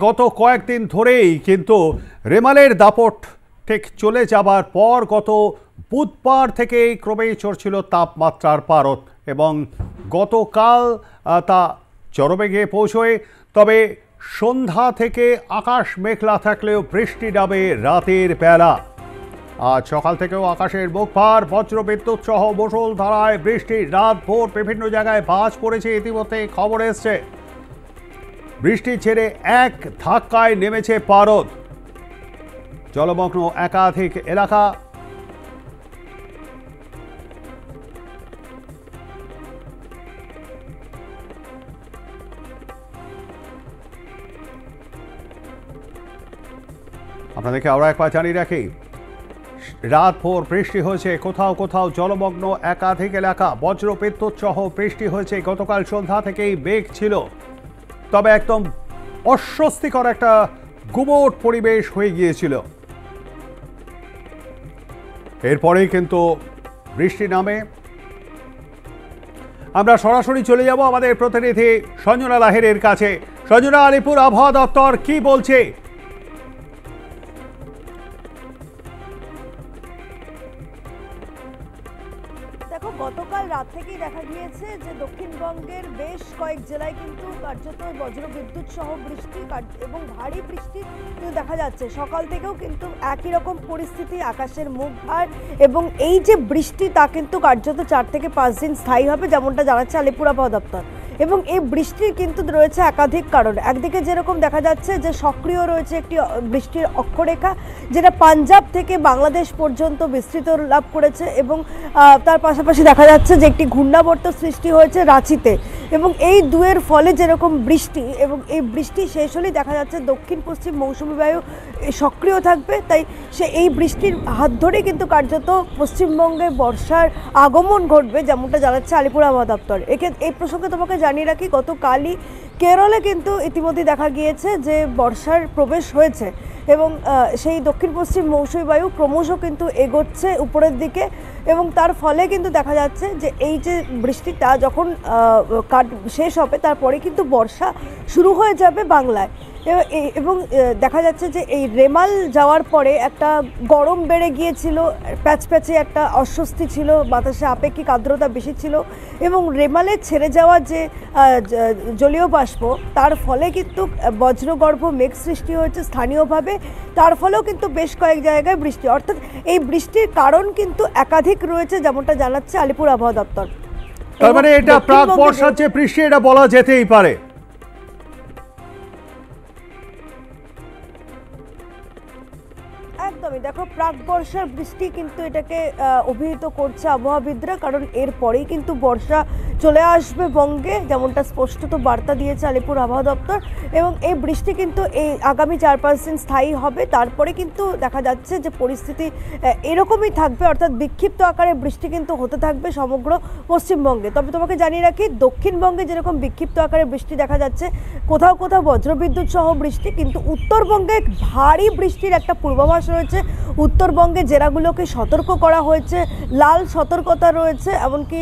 গত কয়েকদিন ধরেই কিন্তু রেমালের দাপট ঠিক চলে যাবার পর গত বুধবার থেকেই ক্রমেই চড়ছিল তাপমাত্রার পারদ এবং গতকাল তা চরমে গিয়ে পৌঁছয়। তবে সন্ধ্যা থেকে আকাশ মেঘলা থাকলেও বৃষ্টি নামে রাতের বেলা। আজ সকাল থেকেও আকাশের মুখ ভার, বজ্রবিদ্যুৎ সহ মুষলধারায় বৃষ্টি। রাত ভোর বিভিন্ন জায়গায় বাজ পড়েছে, ইতিমধ্যে খবর এসছে। বৃষ্টি ছেড়ে এক ধাক্কায় নেমেছে পারদ, জলমগ্ন একাধিক এলাকা। আপনাদেরকে আরো একবার জানিয়ে রাখি, রাত ভোর বৃষ্টি হয়েছে, কোথাও কোথাও জলমগ্ন একাধিক এলাকা। বজ্রবিদ্যুৎ সহ বৃষ্টি হয়েছে। গতকাল সন্ধ্যা থেকেই মেঘ ছিল, তবে একদম অস্বস্তিকর একটা গুমোট পরিবেশ হয়ে গিয়েছিল। এরপরেই কিন্তু বৃষ্টি নামে। আমরা সরাসরি চলে যাব আমাদের প্রতিনিধি সঞ্জনা লাহিড়ীর কাছে। সঞ্জনা, আলিপুর আবহাওয়া দপ্তর কি বলছে? দেখো, গতকাল রাত থেকেই দেখা গিয়েছে যে দক্ষিণবঙ্গের বেশ কয়েক জেলায় কিন্তু কার্যত বজ্রবিদ্যুৎ সহ বৃষ্টি এবং ভারী বৃষ্টি কিন্তু দেখা যাচ্ছে। সকাল থেকেও কিন্তু একই রকম পরিস্থিতি, আকাশের মুখ ভার, এবং এই যে বৃষ্টি তা কিন্তু কার্যত 4 থেকে 5 দিন স্থায়ী হবে, যেমনটা জানাচ্ছে আলিপুর আবহাওয়া দপ্তর। এবং এই বৃষ্টির কিন্তু রয়েছে একাধিক কারণ। একদিকে যেরকম দেখা যাচ্ছে যে সক্রিয় রয়েছে একটি বৃষ্টির অক্ষরেখা, যেটা পাঞ্জাব থেকে বাংলাদেশ পর্যন্ত বিস্তৃত লাভ করেছে, এবং তার পাশাপাশি দেখা যাচ্ছে যে একটি ঘূর্ণাবর্ত সৃষ্টি হয়েছে রাঁচিতে। এবং এই দুয়ের ফলে যেরকম বৃষ্টি, এবং এই বৃষ্টি শেষ হলেই দেখা যাচ্ছে দক্ষিণ পশ্চিম মৌসুমী বায়ু সক্রিয় থাকবে। তাই এই বৃষ্টির হাত ধরে কিন্তু কার্যত পশ্চিমবঙ্গে বর্ষার আগমন ঘটবে, যেমনটা জানাচ্ছে আলিপুর আবহাওয়া দপ্তর। এই প্রসঙ্গে তোমাকে জানিয়ে রাখি, গতকালই কেরলে কিন্তু ইতিমধ্যে দেখা গিয়েছে যে বর্ষার প্রবেশ হয়েছে, এবং সেই দক্ষিণ পশ্চিম মৌসুমী বায়ু ক্রমশ কিন্তু এগোচ্ছে উপরের দিকে, এবং তার ফলে কিন্তু দেখা যাচ্ছে যে এই যে বৃষ্টিটা যখন শেষ হবে তারপরে কিন্তু বর্ষা শুরু হয়ে যাবে বাংলায়। এবং দেখা যাচ্ছে যে এই রেমাল যাওয়ার পরে একটা গরম বেড়ে গিয়েছিল, প্যাচপ্যাচে একটা অস্বস্তি ছিল, বাতাসে আপেক্ষিক আর্দ্রতা বেশি ছিল, এবং রেমালে ছেড়ে যাওয়া যে জলীয় বাষ্প তার ফলে কিন্তু বজ্রগর্ভ মেঘ সৃষ্টি হয়েছে স্থানীয়ভাবে। তার ফলেও কিন্তু বেশ কয়েক জায়গায় বৃষ্টি, অর্থাৎ এই বৃষ্টির কারণ কিন্তু একাধিক রয়েছে, যেমনটা জানাচ্ছে আলিপুর আবহাওয়া দপ্তর। তার মানে এটা প্রাক বর্ষার যে বৃষ্টি, এটা বলা যেতেই পারে। একদমই, দেখো, প্রাক বর্ষার বৃষ্টি কিন্তু এটাকে অভিহিত করছে আবহাওয়াবিদরা, কারণ এরপরেই কিন্তু বর্ষা চলে আসবে বঙ্গে, যেমনটা স্পষ্টত বার্তা দিয়েছে আলিপুর আবহাওয়া দপ্তর। এবং এই বৃষ্টি কিন্তু এই আগামী 4-5 দিন স্থায়ী হবে। তারপরে কিন্তু দেখা যাচ্ছে যে পরিস্থিতি এরকমই থাকবে, অর্থাৎ বিক্ষিপ্ত আকারে বৃষ্টি কিন্তু হতে থাকবে সমগ্র পশ্চিমবঙ্গে। তবে তোমাকে জানিয়ে রাখি, দক্ষিণবঙ্গে যেরকম বিক্ষিপ্ত আকারে বৃষ্টি দেখা যাচ্ছে, কোথাও কোথাও বজ্রবিদ্যুৎ সহ বৃষ্টি, কিন্তু উত্তরবঙ্গে ভারী বৃষ্টির একটা পূর্বাভাস রয়েছে। উত্তরবঙ্গে জেলাগুলোকে সতর্ক করা হয়েছে, লাল সতর্কতা রয়েছে, এমনকি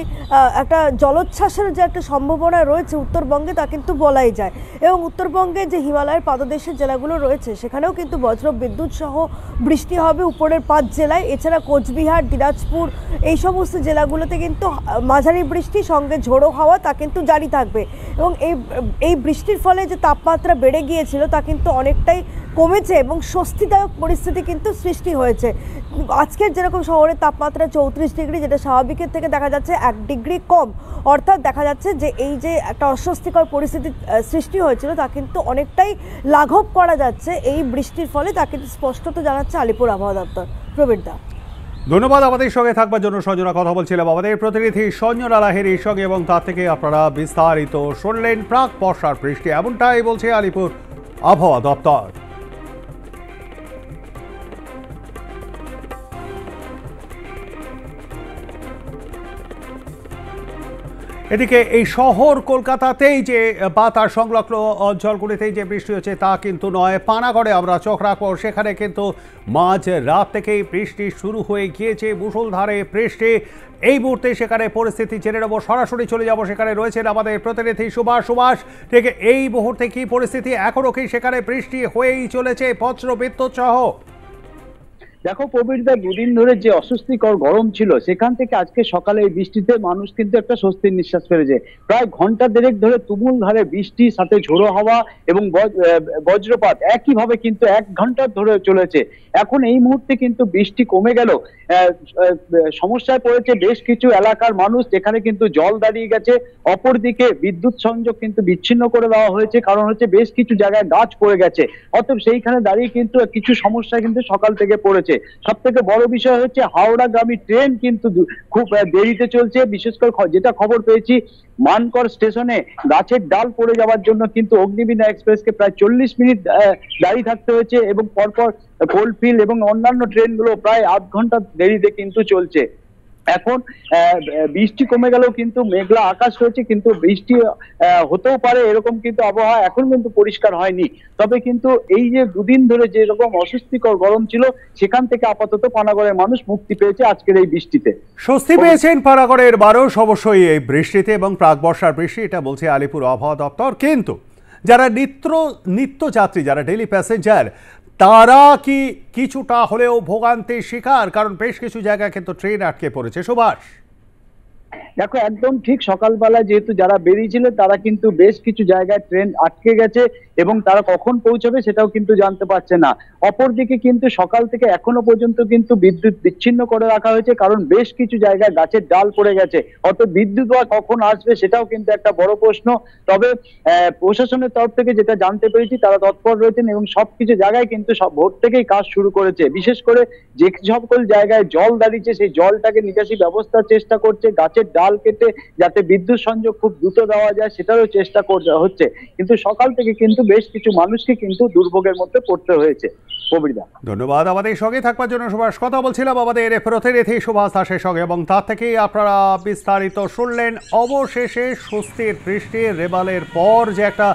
একটা জলোচ্ছ্বাসের যে একটা সম্ভাবনা রয়েছে উত্তরবঙ্গে, তা কিন্তু বলাই যায়। এবং উত্তরবঙ্গে যে হিমালয়ের পাদদেশের জেলাগুলো রয়েছে সেখানেও কিন্তু বজ্রবিদ্যুৎ সহ বৃষ্টি হবে উপরের 5 জেলায়। এছাড়া কোচবিহার, দিনাজপুর, এই সমস্ত জেলাগুলোতে কিন্তু মাঝারি বৃষ্টি সঙ্গে ঝোড়ো হাওয়া তা কিন্তু জারি থাকবে। এবং এই বৃষ্টির ফলে যে তাপমাত্রা বেড়ে গিয়েছিল তা কিন্তু অনেকটাই কমেছে, এবং স্বস্তিদায়ক পরিস্থিতি কিন্তু সৃষ্টি হয়েছে। আজকের যেরকম শহরের তাপমাত্রা 34 ডিগ্রি, যেটা স্বাভাবিকের থেকে দেখা যাচ্ছে 1 ডিগ্রি কম, অর্থাৎ দেখা যাচ্ছে যে এই যে একটা অস্বস্তিকর পরিস্থিতি সৃষ্টি হয়েছিল তা কিন্তু অনেকটাই লাঘব করা যাচ্ছে এই বৃষ্টির ফলে, তা কিন্তু স্পষ্টত জানাচ্ছে আলিপুর আবহাওয়া দপ্তর। প্রবীরদা, ধন্যবাদ আমাদের সঙ্গে থাকবার জন্য। সঞ্জনা, কথা বলছিলাম আমাদের প্রতিনিধি সঞ্জনা লাহিড়ীর সঙ্গে, এবং তার থেকে আপনারা বিস্তারিত শুনলেন। প্রাক বর্ষার বৃষ্টি, এমনটাই বলছে আলিপুর আবহাওয়া দপ্তর। এদিকে এই শহর কলকাতাতেই যে বা তার সংলগ্ন অঞ্চলগুলিতেই যে বৃষ্টি হচ্ছে তা কিন্তু নয়। পানাগড়ে আমরা চোখ রাখবো, সেখানে কিন্তু মাঝ রাত থেকেই বৃষ্টি শুরু হয়ে গিয়েছে, মুষলধারে বৃষ্টি। এই মুহূর্তে সেখানে পরিস্থিতি জেনে নেবো, সরাসরি চলে যাব, সেখানে রয়েছেন আমাদের প্রতিনিধি সুভাষ। ঠিক এই মুহূর্তে কি পরিস্থিতি, এখনো কি সেখানে বৃষ্টি হয়েই চলেছে বজ্র বিদ্যুৎ সহ? দেখো প্রবীরদা, দুদিন ধরে যে অস্বস্তিকর গরম ছিল সেখান থেকে আজকে সকালে এই বৃষ্টিতে মানুষ কিন্তু একটা স্বস্তির নিঃশ্বাস ফেলেছে। প্রায় ঘন্টা দেড়েক ধরে তুমুল ধারে বৃষ্টি, সাথে ঝোড়ো হাওয়া এবং বজ্রপাত একইভাবে কিন্তু 1 ঘন্টা ধরে চলেছে। এখন এই মুহূর্তে কিন্তু বৃষ্টি কমে গেল, সমস্যায় পড়েছে বেশ কিছু এলাকার মানুষ, যেখানে কিন্তু জল দাঁড়িয়ে গেছে। অপরদিকে বিদ্যুৎ সংযোগ কিন্তু বিচ্ছিন্ন করে দেওয়া হয়েছে, কারণ হচ্ছে বেশ কিছু জায়গায় গাছ পড়ে গেছে। অতএব সেইখানে দাঁড়িয়ে কিন্তু কিছু সমস্যা কিন্তু সকাল থেকে পড়েছে। সব থেকে বড় বিষয় হচ্ছে হাওড়াগামী ট্রেন কিন্তু খুব দেরিতে চলছে। বিশেষ করে যেটা খবর পেয়েছি, মানকর স্টেশনে গাছের ডাল পড়ে যাওয়ার জন্য কিন্তু অগ্নিবীণা এক্সপ্রেসকে প্রায় 40 মিনিট দাঁড়িয়ে থাকতে হয়েছে, এবং পরপর কোলফিল্ড এবং অন্যান্য ট্রেনগুলো প্রায় আধ ঘন্টা দেরিতে কিন্তু চলছে। এখন বৃষ্টি কমে গেলেও কিন্তু মেঘলা আকাশ রয়েছে, কিন্তু বৃষ্টি হতেও পারে এরকম কিন্তু আবহাওয়া এখন কিন্তু পরিষ্কার হয়নি। তবে কিন্তু এই যে দুদিন ধরে যে রকম অস্বস্তিকর গরম ছিল, সেখান থেকে আপাতত পানাগড়ের মানুষ মুক্তি পেয়েছে আজকের এই বৃষ্টিতে। স্বস্তি পেয়েছেন পানাগড়ের মানুষ অবশ্যই এই বৃষ্টিতে এবং প্রাক বর্ষার বৃষ্টি, এটা বলছে আলিপুর আবহাওয়া দপ্তর। কিন্তু যারা নিত্যযাত্রী, যারা ডেইলি প্যাসেঞ্জার, তারা কি কিছুটা হলেও ভোগান্তির শিকার? কারণ বেশ কিছু জায়গায় কিন্তু ট্রেন আটকে পড়েছে। সুভাষ, দেখো একদম ঠিক, সকালবেলা যেহেতু যারা বেরিয়েছিল তারা কিন্তু বেশ কিছু জায়গায় ট্রেন আটকে গেছে, এবং তারা কখন পৌঁছবে সেটাও কিন্তু জানতে পারছে না। অপরদিকে কিন্তু সকাল থেকে এখনো পর্যন্ত কিন্তু বিদ্যুৎ বিচ্ছিন্ন করে রাখা হয়েছে, কারণ বেশ কিছু জায়গায় গাছের ডাল পড়ে গেছে। অত বিদ্যুৎ বা কখন আসবে সেটাও কিন্তু একটা বড় প্রশ্ন। তবে প্রশাসনের তরফ থেকে যেটা জানতে পেরেছি, তারা তৎপর রয়েছেন এবং সবকিছু জায়গায় কিন্তু সব ভোর থেকেই কাজ শুরু করেছে। বিশেষ করে যে সকল জায়গায় জল দাঁড়িয়েছে সেই জলটাকে নিকাশি ব্যবস্থার চেষ্টা করছে, গাছের ডাল কেটে যাতে বিদ্যুৎ সংযোগ খুব দ্রুত দেওয়া যায় সেটারও চেষ্টা হচ্ছে। কিন্তু সকাল থেকে কিন্তু বেশ কিছু মানুষকে কিন্তু দুর্ভোগের মধ্যে পড়তে হয়েছে। ধন্যবাদ আমাদের সঙ্গে থাকবার জন্য সুভাষ। কথা বলছিলাম আমাদের প্রতিনিধি সুভাষ দাসের সঙ্গে, এবং তার থেকেই আপনারা বিস্তারিত শুনলেন। অবশেষে স্বস্তির বৃষ্টি, রেমালের পর যে একটা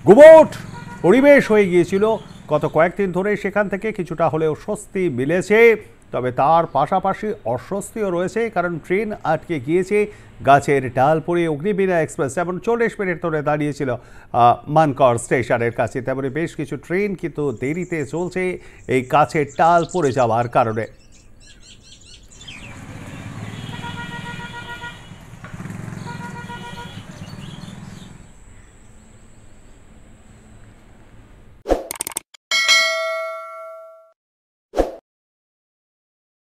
গুমোট পরিবেশ হয়ে গিয়েছিল গত কয়েকদিন ধরে, সেখান থেকে কিছুটা হলেও স্বস্তি মিলেছে। তবে তার পাশাপাশি অস্বস্তিও রয়েছে, কারণ ট্রেন আটকে গিয়েছে, গাছের ডাল পড়ে অগ্নিবীণা এক্সপ্রেস যেমন 40 মিনিট ধরে দাঁড়িয়েছিল মানকর স্টেশনের কাছে, তেমনি বেশ কিছু ট্রেন কিন্তু দেরিতে চলছে এই গাছের ডাল পড়ে যাওয়ার কারণে।